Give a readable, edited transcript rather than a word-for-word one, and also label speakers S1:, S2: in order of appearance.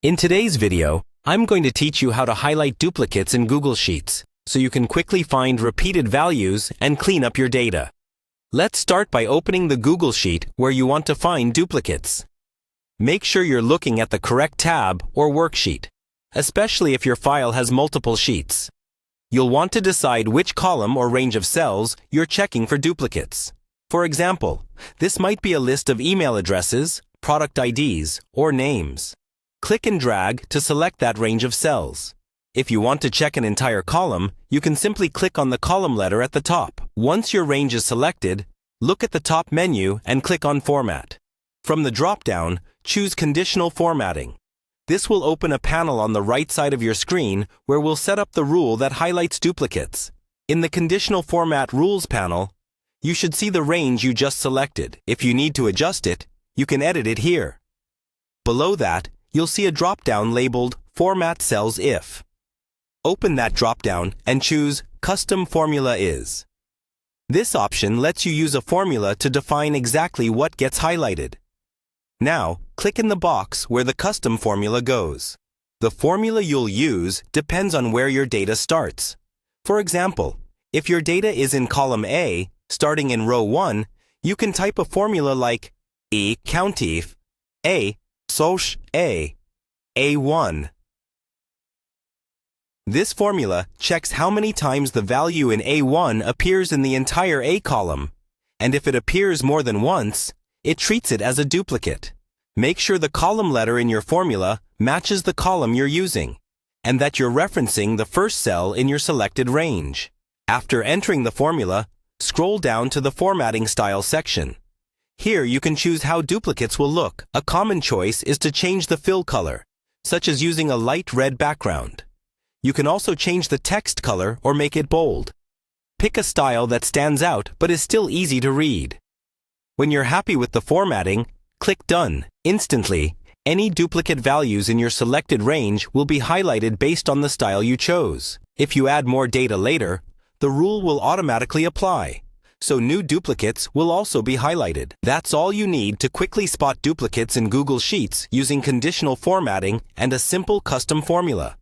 S1: In today's video, I'm going to teach you how to highlight duplicates in Google Sheets so you can quickly find repeated values and clean up your data. Let's start by opening the Google Sheet where you want to find duplicates. Make sure you're looking at the correct tab or worksheet, especially if your file has multiple sheets. You'll want to decide which column or range of cells you're checking for duplicates. For example, this might be a list of email addresses, product IDs, or names. Click and drag to select that range of cells. If you want to check an entire column, you can simply click on the column letter at the top. Once your range is selected, look at the top menu and click on Format. From the drop-down, choose Conditional Formatting. This will open a panel on the right side of your screen where we'll set up the rule that highlights duplicates. In the Conditional Format Rules panel, you should see the range you just selected. If you need to adjust it, you can edit it here. Below that, you'll see a drop-down labeled Format Cells If. Open that drop-down and choose Custom Formula Is. This option lets you use a formula to define exactly what gets highlighted. Now, click in the box where the custom formula goes. The formula you'll use depends on where your data starts. For example, if your data is in column A, starting in row 1, you can type a formula like E countif A soch A1. This formula checks how many times the value in A1 appears in the entire A column, and if it appears more than once, it treats it as a duplicate. Make sure the column letter in your formula matches the column you're using, and that you're referencing the first cell in your selected range. After entering the formula, scroll down to the Formatting Style section. Here you can choose how duplicates will look. A common choice is to change the fill color, such as using a light red background. You can also change the text color or make it bold. Pick a style that stands out but is still easy to read. When you're happy with the formatting, click Done. Instantly, any duplicate values in your selected range will be highlighted based on the style you chose. If you add more data later, the rule will automatically apply, so new duplicates will also be highlighted. That's all you need to quickly spot duplicates in Google Sheets using conditional formatting and a simple custom formula.